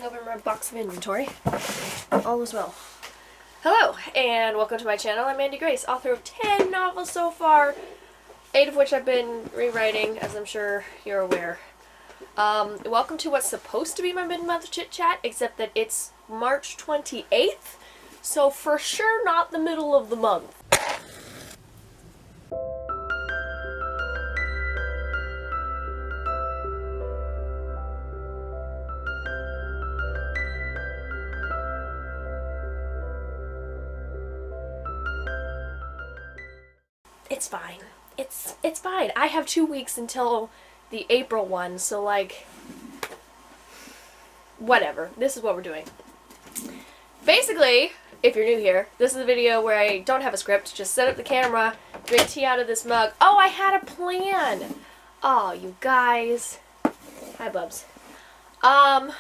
going over my box of inventory. All is well. Hello, and welcome to my channel. I'm Mandi Grace, author of 10 novels so far, 8 of which I've been rewriting, as I'm sure you're aware. Welcome to what's supposed to be my mid-month chit-chat, except that it's March 28th, so for sure not the middle of the month. It's fine. It's fine. I have 2 weeks until the April one, so like, whatever. This is what we're doing. Basically, if you're new here, this is a video where I don't have a script, just set up the camera, drink tea out of this mug. Oh, I had a plan! Oh, you guys. Hi, Bubs. I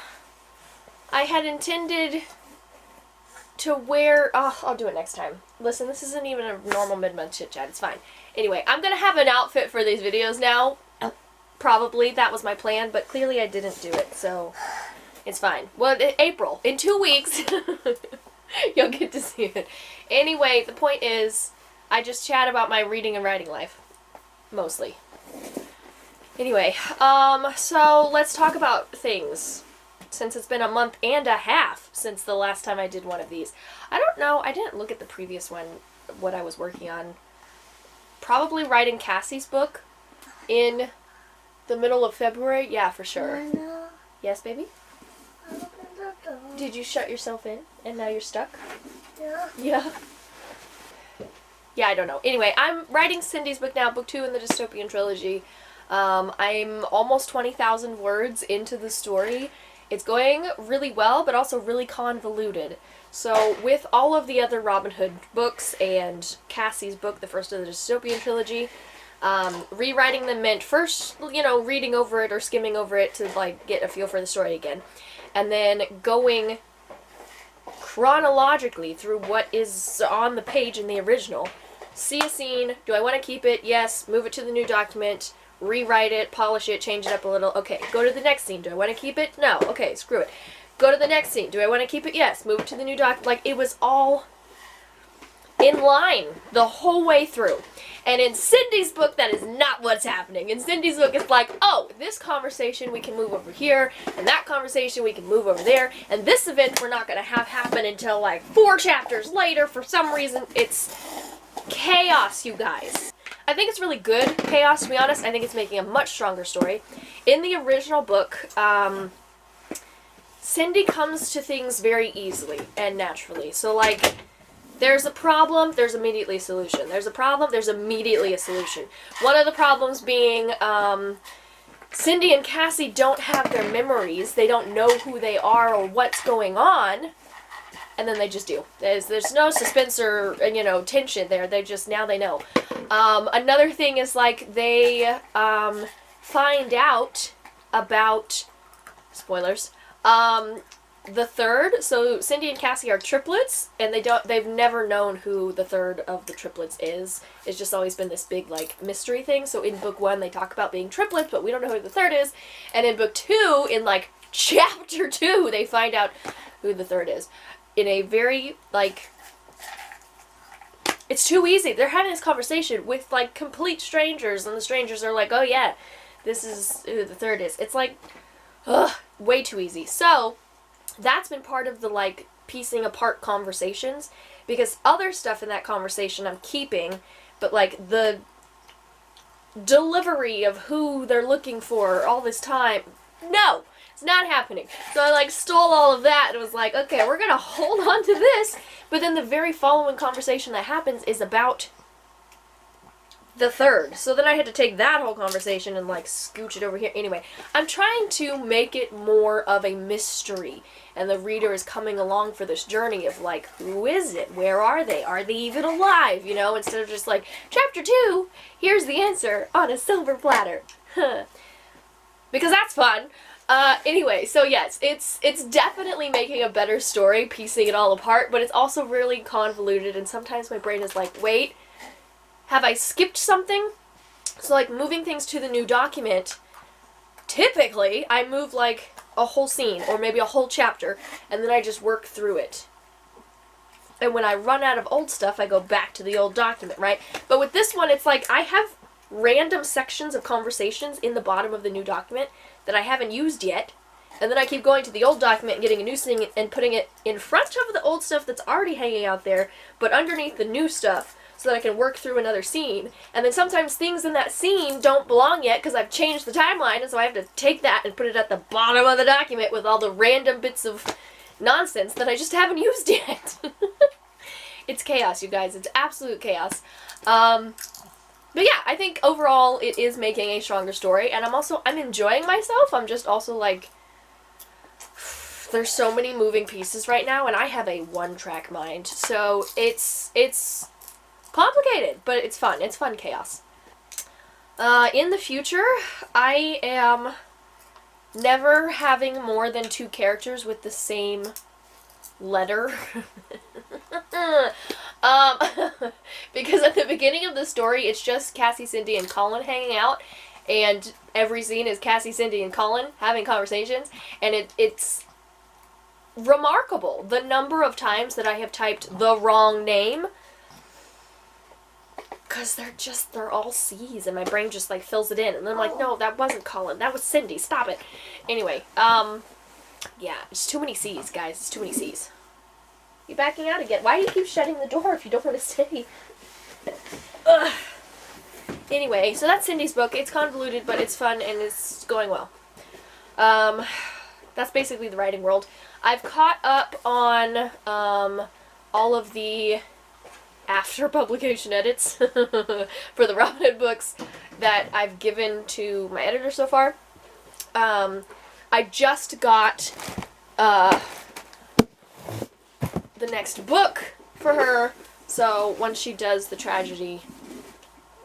had intended to wear... Oh, I'll do it next time. Listen, this isn't even a normal mid-month chit-chat. It's fine. Anyway, I'm going to have an outfit for these videos now. Probably. That was my plan, but clearly I didn't do it, so it's fine. Well, April. In 2 weeks, you'll get to see it. Anyway, the point is, I just chat about my reading and writing life. Mostly. Anyway, so let's talk about things. Since it's been a month and a half since the last time I did one of these. I don't know, I didn't look at the previous one, what I was working on. Probably writing Cassie's book in the middle of February. Yeah, for sure. Yes, baby? Did you shut yourself in and now you're stuck? Yeah. Yeah. Yeah, I don't know. Anyway, I'm writing Cindy's book now, book 2 in the dystopian trilogy. I'm almost 20,000 words into the story. It's going really well, but also really convoluted. So with all of the other Robin Hood books and Cassie's book, the first of the dystopian trilogy, rewriting them meant first, you know, reading over it or skimming over it to like get a feel for the story again. And then going chronologically through what is on the page in the original. See a scene, do I want to keep it? Yes. Move it to the new document. Rewrite it, polish it, change it up a little. Okay, go to the next scene. Do I want to keep it? No. Okay, screw it. Go to the next scene. Do I want to keep it? Yes. Move it to the new doc. Like, it was all in line the whole way through. And in Cindy's book, that is not what's happening. In Cindy's book, it's like, oh, this conversation we can move over here, and that conversation we can move over there, and this event we're not going to have happen until like 4 chapters later. For some reason, it's chaos, you guys. I think it's really good chaos, to be honest. I think it's making a much stronger story. In the original book, Cindy comes to things very easily and naturally. So, like, there's a problem, there's immediately a solution. There's a problem, there's immediately a solution. One of the problems being, Cindy and Cassie don't have their memories. They don't know who they are or what's going on. And then they just do. There's no suspense or, you know, tension there. They just, now they know. Another thing is, like, they find out about, spoilers, the third. So Cindy and Cassie are triplets, and they've never known who the third of the triplets is. It's just always been this big, like, mystery thing. So in book 1, they talk about being triplets, but we don't know who the third is. And in book 2, in, like, chapter 2, they find out who the third is. In a very, like, it's too easy. They're having this conversation with, like, complete strangers, and the strangers are like, oh yeah, this is who the third is. It's like, ugh, way too easy. So, that's been part of the, like, piecing apart conversations, because other stuff in that conversation I'm keeping, but, like, the delivery of who they're looking for all this time, no! It's not happening. So I, like, stole all of that and was like, okay, we're gonna hold on to this. But then the very following conversation that happens is about the third. So then I had to take that whole conversation and, like, scooch it over here. Anyway, I'm trying to make it more of a mystery. And the reader is coming along for this journey of, like, who is it? Where are they? Are they even alive? You know, instead of just like, chapter 2, here's the answer on a silver platter. Because that's fun. Anyway, so yes, it's definitely making a better story, piecing it all apart, but it's also really convoluted, and sometimes my brain is like, wait, have I skipped something? So, like, moving things to the new document, typically, I move, like, a whole scene or maybe a whole chapter, and then I just work through it. And when I run out of old stuff, I go back to the old document, right? But with this one, it's like I have random sections of conversations in the bottom of the new document that I haven't used yet. And then I keep going to the old document and getting a new thing and putting it in front of the old stuff that's already hanging out there, but underneath the new stuff, so that I can work through another scene. And then sometimes things in that scene don't belong yet because I've changed the timeline, and so I have to take that and put it at the bottom of the document with all the random bits of nonsense that I just haven't used yet. It's chaos, you guys. It's absolute chaos. But yeah, I think overall it is making a stronger story, and I'm enjoying myself. I'm just also like, there's so many moving pieces right now, and I have a one-track mind, so it's complicated, but it's fun. It's fun chaos. In the future, I am never having more than 2 characters with the same letter. Because at the beginning of the story, it's just Cassie, Cindy, and Colin hanging out, and every scene is Cassie, Cindy, and Colin having conversations, and it's remarkable the number of times that I have typed the wrong name. Because they're all C's, and my brain just, like, fills it in. And then I'm like, no, that wasn't Colin. That was Cindy. Stop it. Anyway, yeah, it's too many C's, guys. It's too many C's. You backing out again? Why do you keep shutting the door if you don't want to stay? Ugh. Anyway, so that's Cindy's book. It's convoluted, but it's fun, and it's going well. That's basically the writing world. I've caught up on, all of the after publication edits for the Robin Hood books that I've given to my editor so far. I just got the next book for her, so once she does the tragedy,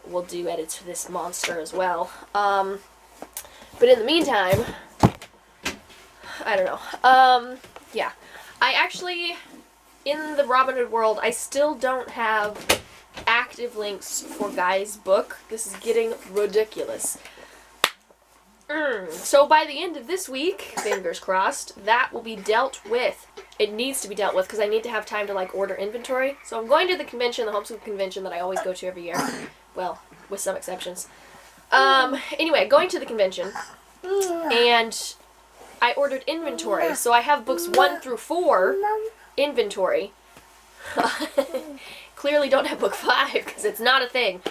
we'll do edits for this monster as well. But in the meantime, I don't know. Yeah. I actually, in the Robin Hood world, I still don't have active links for Guy's book. This is getting ridiculous. So by the end of this week, fingers crossed, that will be dealt with. It needs to be dealt with because I need to have time to, like, order inventory. So I'm going to the convention, the homeschool convention that I always go to every year. Well, with some exceptions. Anyway, going to the convention, and I ordered inventory. So I have books 1 through 4 inventory. Clearly don't have book 5 because it's not a thing.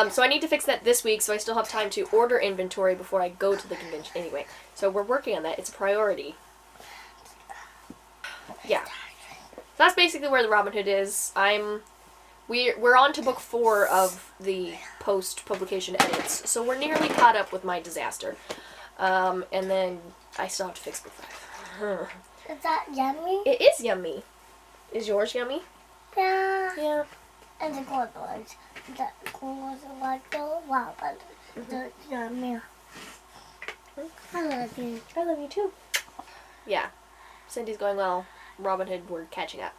So I need to fix that this week so I still have time to order inventory before I go to the convention. Anyway, so we're working on that. It's a priority. Yeah. So that's basically where the Robin Hood is. We're on to book 4 of the post-publication edits, so we're nearly caught up with my disaster. And then I still have to fix book 5. Is that yummy? It is yummy. Is yours yummy? Yeah. Yeah. And the gold ones. The gold ones are like the Robin. They're yummy. I love you. I love you too. Yeah. Cindy's going well. Robin Hood, we're catching up.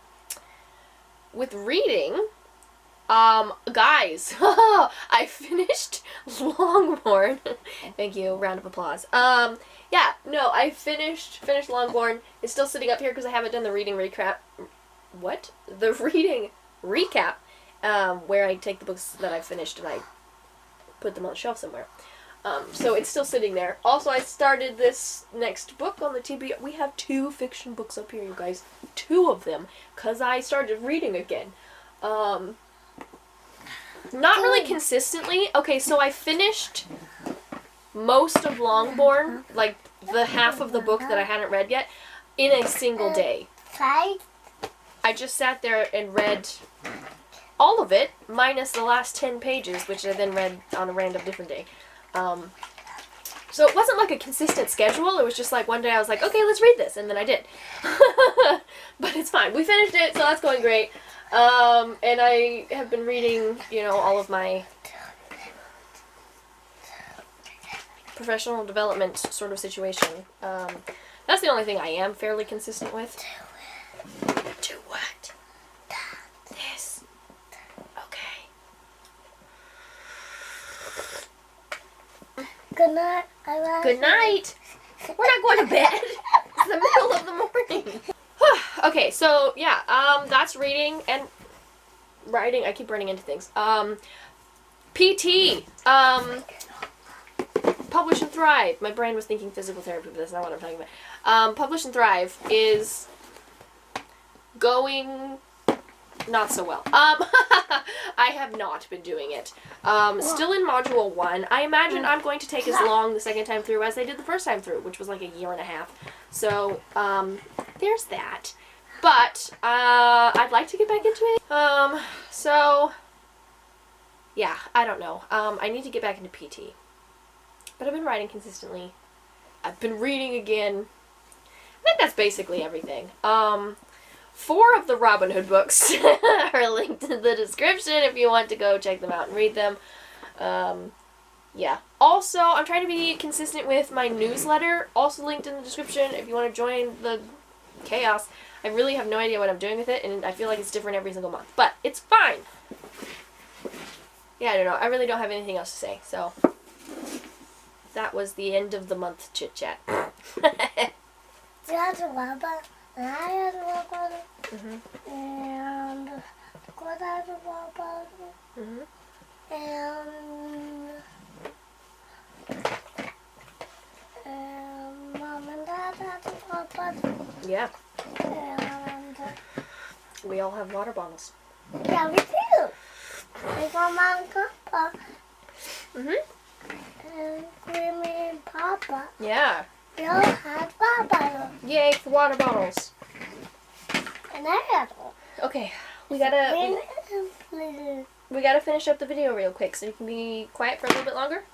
With reading, guys, I finished Longbourn. Thank you. Round of applause. Yeah, no, I finished Longbourn. It's still sitting up here because I haven't done the reading recap. What? The reading recap, where I take the books that I've finished and I put them on the shelf somewhere. So it's still sitting there. Also, I started this next book on the TBR. We have 2 fiction books up here, you guys. 2 of them, because I started reading again. Not really consistently. Okay, so I finished most of Longbourn, like the half of the book that I hadn't read yet, in a single day. I just sat there and read all of it, minus the last 10 pages, which I then read on a random different day. So it wasn't like a consistent schedule. It was just like one day I was like, okay, let's read this, and then I did. But it's fine. We finished it, so that's going great. And I have been reading, you know, all of my professional development sort of situation. That's the only thing I am fairly consistent with. Do what? This. Okay. Good night. Good night. We're not going to bed. the middle of the morning. Okay, so yeah, that's reading and writing. I keep running into things. PT. Publish and Thrive. My brain was thinking physical therapy, but that's not what I'm talking about. Publish and Thrive is going not so well. I have not been doing it. Still in Module 1. I imagine I'm going to take as long the second time through as I did the first time through, which was like a year and a half. So, there's that. But, I'd like to get back into it. So, yeah, I don't know. I need to get back into PT. But I've been writing consistently. I've been reading again. I think that's basically everything. 4 of the Robin Hood books are linked in the description if you want to go check them out and read them. Yeah. Also, I'm trying to be consistent with my newsletter, also linked in the description if you want to join the chaos. I really have no idea what I'm doing with it, and I feel like it's different every single month. But it's fine. Yeah, I don't know. I really don't have anything else to say, so that was the end of the month chit-chat. That's a robot. And I had a robot. Mm-hmm. And the God has a robot. Mm-hmm. And Mom and Dad has a robot. Yeah. And We all have water bottles. yeah, we do. We got Mom and Papa. Mm-hmm. And Grammy and Papa. Yeah. We all had water bottles. Yay for water bottles. And I had one. Okay, we gotta Green and blue. finish up the video real quick so you can be quiet for a little bit longer.